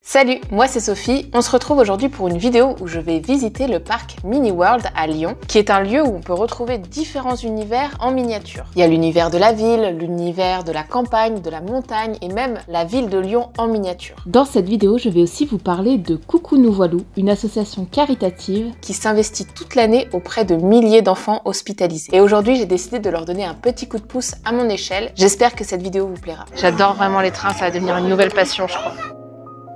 Salut, moi c'est Sophie. On se retrouve aujourd'hui pour une vidéo où je vais visiter le parc Mini World à Lyon, qui est un lieu où on peut retrouver différents univers en miniature. Il y a l'univers de la ville, l'univers de la campagne, de la montagne et même la ville de Lyon en miniature. Dans cette vidéo, je vais aussi vous parler de Coucou Nous Voilou, une association caritative qui s'investit toute l'année auprès de milliers d'enfants hospitalisés. Et aujourd'hui, j'ai décidé de leur donner un petit coup de pouce à mon échelle. J'espère que cette vidéo vous plaira. J'adore vraiment les trains, ça va devenir une nouvelle passion, je crois.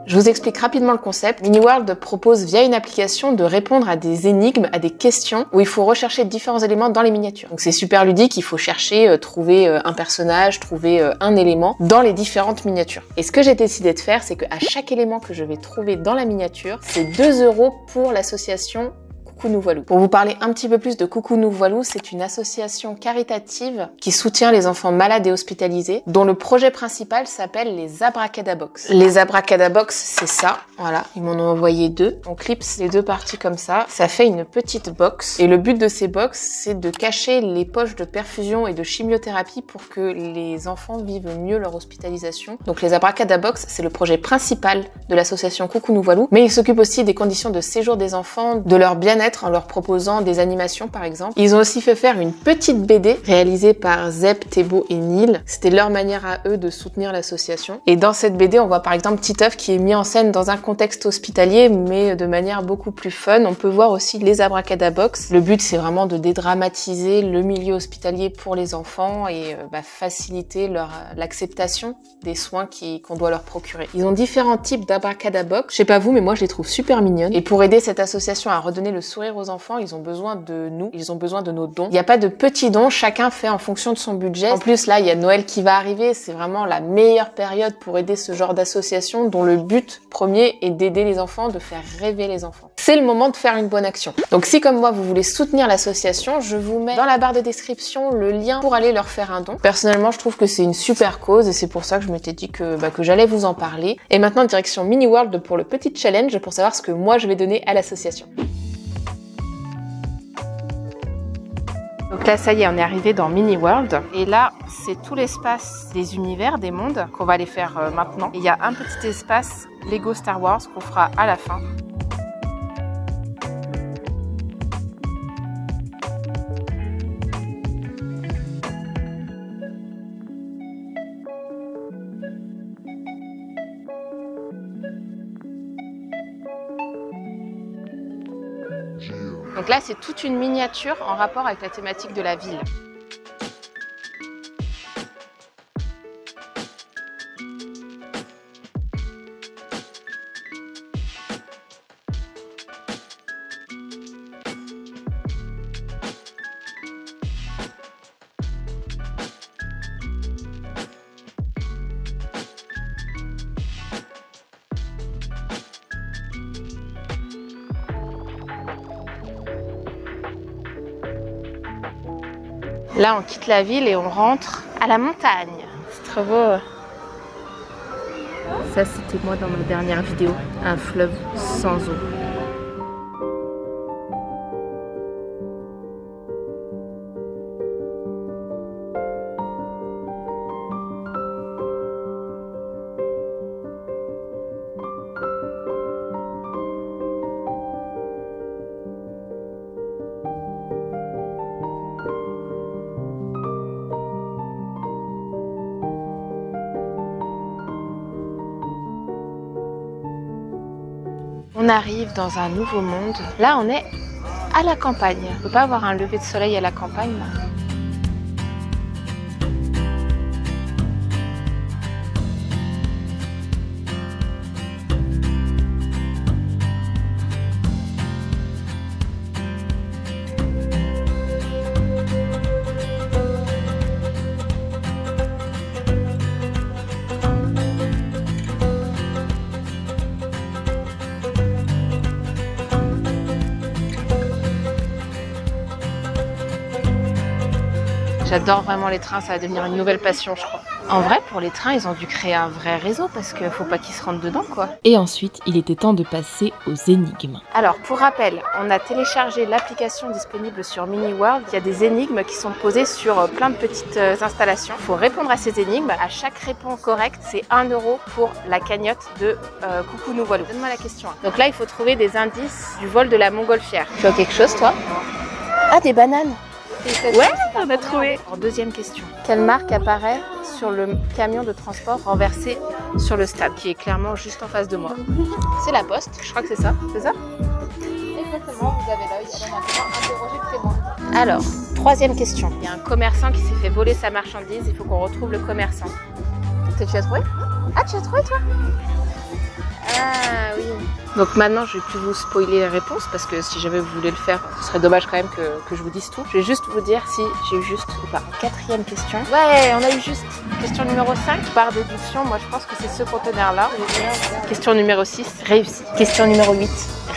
Je vous explique rapidement le concept. Mini World propose via une application de répondre à des énigmes, à des questions où il faut rechercher différents éléments dans les miniatures. Donc c'est super ludique, il faut chercher, trouver un personnage, trouver un élément dans les différentes miniatures. Et ce que j'ai décidé de faire, c'est qu'à chaque élément que je vais trouver dans la miniature, c'est 2 € pour l'association Coucou Nous Voilou. Pour vous parler un petit peu plus de Coucou Nous Voilou, c'est une association caritative qui soutient les enfants malades et hospitalisés, dont le projet principal s'appelle les Abracadabox. Les Abracadabox, c'est ça. Voilà, ils m'en ont envoyé 2. On clipse les 2 parties comme ça. Ça fait une petite box. Et le but de ces box, c'est de cacher les poches de perfusion et de chimiothérapie pour que les enfants vivent mieux leur hospitalisation. Donc les Abracadabox, c'est le projet principal de l'association Coucou Nous Voilou, mais ils s'occupent aussi des conditions de séjour des enfants, de leur bien-être en leur proposant des animations par exemple. Ils ont aussi fait faire une petite BD réalisée par Zeb, Thébault et Neil. C'était leur manière à eux de soutenir l'association. Et dans cette BD, on voit par exemple Titeuf qui est mis en scène dans un contexte hospitalier mais de manière beaucoup plus fun. On peut voir aussi les Abracadabox. Le but c'est vraiment de dédramatiser le milieu hospitalier pour les enfants et faciliter l'acceptation des soins qu'on doit leur procurer. Ils ont différents types d'Abracadabox. Je sais pas vous, mais moi je les trouve super mignonnes. Et pour aider cette association à redonner le sourire aux enfants, ils ont besoin de nous, ils ont besoin de nos dons. Il n'y a pas de petits dons, chacun fait en fonction de son budget. En plus là, il y a Noël qui va arriver, c'est vraiment la meilleure période pour aider ce genre d'association dont le but premier est d'aider les enfants, de faire rêver les enfants. C'est le moment de faire une bonne action. Donc si comme moi vous voulez soutenir l'association, je vous mets dans la barre de description le lien pour aller leur faire un don. Personnellement, je trouve que c'est une super cause et c'est pour ça que je m'étais dit que j'allais vous en parler. Et maintenant direction Mini World pour le petit challenge pour savoir ce que moi je vais donner à l'association. Donc là, ça y est, on est arrivé dans Mini World. Et là, c'est tout l'espace des univers, des mondes, qu'on va aller faire maintenant. Et il y a un petit espace Lego Star Wars qu'on fera à la fin. Donc là, c'est toute une miniature en rapport avec la thématique de la ville. Là, on quitte la ville et on rentre à la montagne. C'est trop beau. Ça, c'était moi dans ma dernière vidéo. Un fleuve sans eau. On arrive dans un nouveau monde. Là, on est à la campagne. On ne peut pas avoir un lever de soleil à la campagne. J'adore vraiment les trains, ça va devenir une nouvelle passion, je crois. En vrai, pour les trains, ils ont dû créer un vrai réseau parce qu'il faut pas qu'ils se rentrent dedans, quoi. Et ensuite, il était temps de passer aux énigmes. Alors, pour rappel, on a téléchargé l'application disponible sur Mini-World. Il y a des énigmes qui sont posées sur plein de petites installations. Il faut répondre à ces énigmes. À chaque réponse correcte, c'est 1 € pour la cagnotte de Coucou nous voilou. Donne-moi la question. Donc là, il faut trouver des indices du vol de la montgolfière. Tu vois quelque chose, toi? Ah, des bananes. Ouais, on a trouvé. Alors, deuxième question. Quelle marque apparaît sur le camion de transport renversé sur le stade, qui est clairement juste en face de moi? C'est la Poste, je crois que c'est ça. C'est ça? Exactement, vous avez l'œil. Alors maintenant, interrogez le témoin. Alors, troisième question. Il y a un commerçant qui s'est fait voler sa marchandise. Il faut qu'on retrouve le commerçant. Tu as trouvé? Ah, tu as trouvé, toi? Ah oui. Donc maintenant, je vais plus vous spoiler les réponses parce que si jamais vous voulez le faire, ce serait dommage quand même que je vous dise tout. Je vais juste vous dire si j'ai eu juste ou pas. Quatrième question. Ouais, on a eu juste. Question numéro 5. Par déduction, moi je pense que c'est ce conteneur-là. Question numéro 6, réussi. Question numéro 8,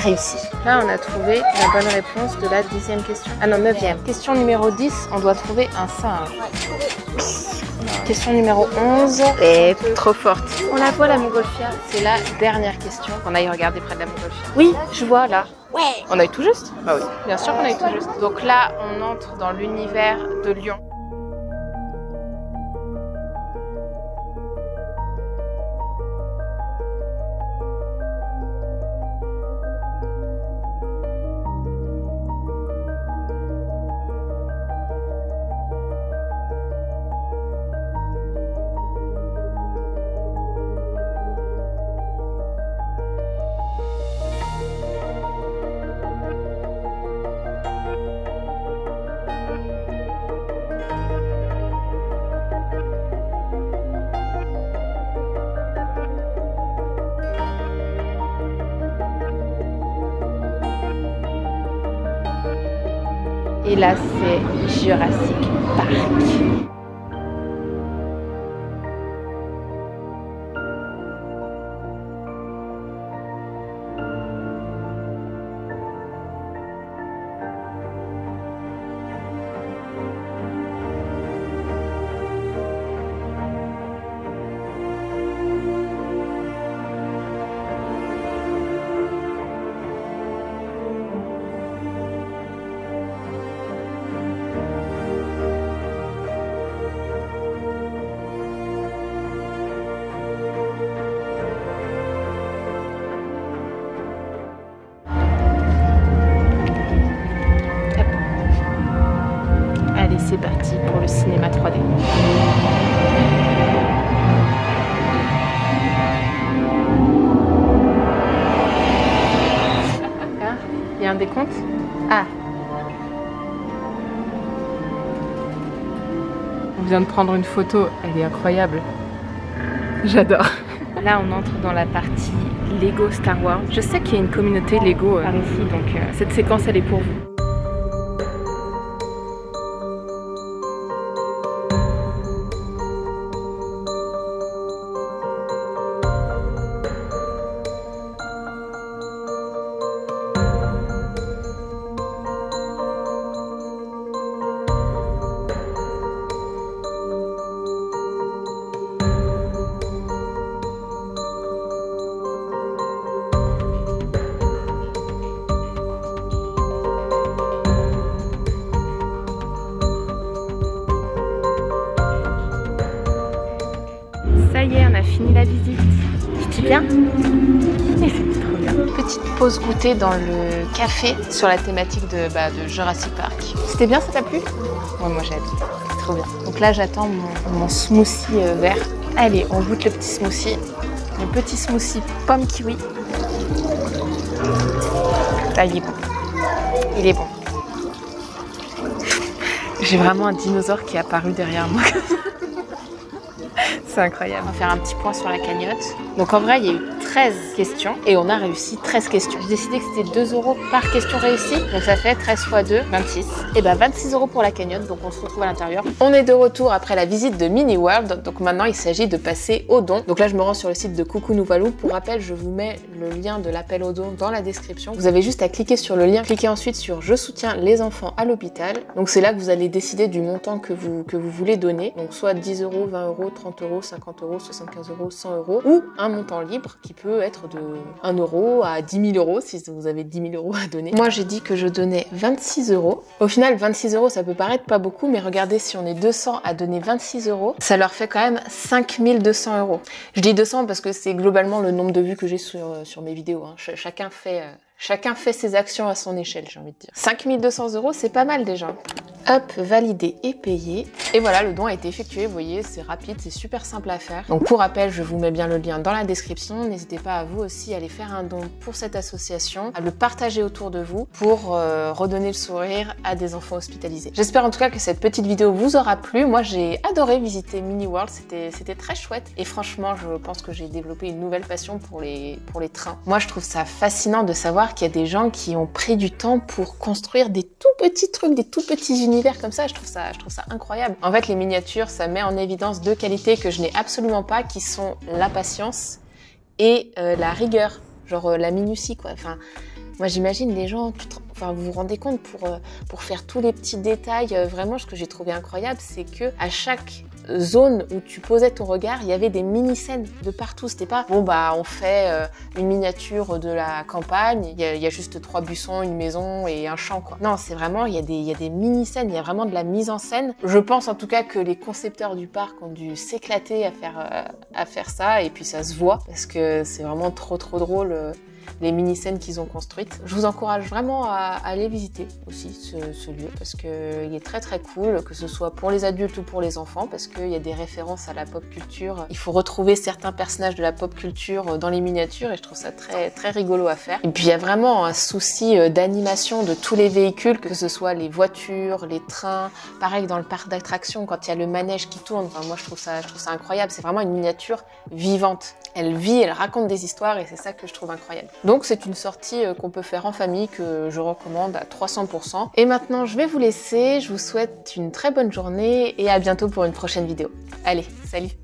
réussi. Là, on a trouvé la bonne réponse de la 10e question. Ah non, 9e. Question numéro 10, on doit trouver un singe. Question numéro 11, est trop forte. On la voit la montgolfière. C'est la dernière question. On aille regarder près de la montgolfière. Oui, je vois là. Ouais. On a eu tout juste? Bah oui, bien sûr qu'on a eu tout juste. Donc là, on entre dans l'univers de Lyon. Et là, c'est Jurassic Park. C'est parti pour le cinéma 3D. Il y a un décompte? Ah! On vient de prendre une photo, elle est incroyable. J'adore. Là, on entre dans la partie Lego Star Wars. Je sais qu'il y a une communauté Lego par ici, donc cette séquence, elle est pour vous. Ça y est, on a fini la visite. C'était bien? C'était trop bien. Petite pause goûter dans le café sur la thématique de Jurassic Park. C'était bien, ça t'a plu? Ouais, moi j'ai adoré. C'est trop bien. Donc là, j'attends mon smoothie vert. Allez, on goûte le petit smoothie. Le petit smoothie pomme kiwi. Là, il est bon. Il est bon. J'ai vraiment un dinosaure qui est apparu derrière moi. C'est incroyable. On va faire un petit point sur la cagnotte. Donc en vrai, il y a eu 13 questions et on a réussi 13 questions. J'ai décidé que c'était 2 € par question réussie, donc ça fait 13 x 2, 26. Et bah 26 € pour la cagnotte, donc on se retrouve à l'intérieur. On est de retour après la visite de Mini World, donc maintenant il s'agit de passer au don. Donc là je me rends sur le site de Coucou Nouvalou. Pour rappel, je vous mets le lien de l'appel au don dans la description. Vous avez juste à cliquer sur le lien, cliquez ensuite sur Je soutiens les enfants à l'hôpital. Donc c'est là que vous allez décider du montant que vous voulez donner. Donc soit 10 €, 20 €, 30 €, 50 €, 75 €, 100 € ou un montant libre qui peut être de 1 € à 10 000 € si vous avez 10 000 € à donner. Moi j'ai dit que je donnais 26 €. Au final 26 € ça peut paraître pas beaucoup, mais regardez, si on est 200 à donner 26 €, ça leur fait quand même 5 200 €. Je dis 200 parce que c'est globalement le nombre de vues que j'ai sur mes vidéos. Hein. Chacun fait ses actions à son échelle, j'ai envie de dire. 5 200 €, c'est pas mal déjà. Hop, validé et payé. Et voilà, le don a été effectué, vous voyez, c'est rapide, c'est super simple à faire. Donc pour rappel, je vous mets bien le lien dans la description. N'hésitez pas à vous aussi à aller faire un don pour cette association, à le partager autour de vous pour redonner le sourire à des enfants hospitalisés. J'espère en tout cas que cette petite vidéo vous aura plu. Moi, j'ai adoré visiter Mini World, c'était très chouette. Et franchement, je pense que j'ai développé une nouvelle passion pour les trains. Moi, je trouve ça fascinant de savoir qu'il y a des gens qui ont pris du temps pour construire des tout petits trucs, des tout petits univers comme ça. Je trouve ça incroyable. En fait, les miniatures, ça met en évidence deux qualités que je n'ai absolument pas, qui sont la patience et la rigueur, genre la minutie, quoi. Enfin, moi, j'imagine les gens, vous vous rendez compte, pour faire tous les petits détails, vraiment, ce que j'ai trouvé incroyable, c'est que à chaque zone où tu posais ton regard, il y avait des mini-scènes de partout. C'était pas, bon bah, on fait une miniature de la campagne, il y a juste 3 buissons, une maison et un champ, quoi. Non, c'est vraiment, il y a des mini-scènes, il y a vraiment de la mise en scène. Je pense en tout cas que les concepteurs du parc ont dû s'éclater à faire ça, et puis ça se voit, parce que c'est vraiment trop drôle. Les mini-scènes qu'ils ont construites. Je vous encourage vraiment à aller visiter aussi ce lieu, parce qu'il est très cool, que ce soit pour les adultes ou pour les enfants, parce qu'il y a des références à la pop culture. Il faut retrouver certains personnages de la pop culture dans les miniatures, et je trouve ça très rigolo à faire. Et puis il y a vraiment un souci d'animation de tous les véhicules, que ce soit les voitures, les trains, pareil dans le parc d'attractions, quand il y a le manège qui tourne. Enfin, moi je trouve ça incroyable. C'est vraiment une miniature vivante. Elle vit, elle raconte des histoires, et c'est ça que je trouve incroyable. Donc c'est une sortie qu'on peut faire en famille, que je recommande à 300%. Et maintenant je vais vous laisser, je vous souhaite une très bonne journée et à bientôt pour une prochaine vidéo. Allez, salut!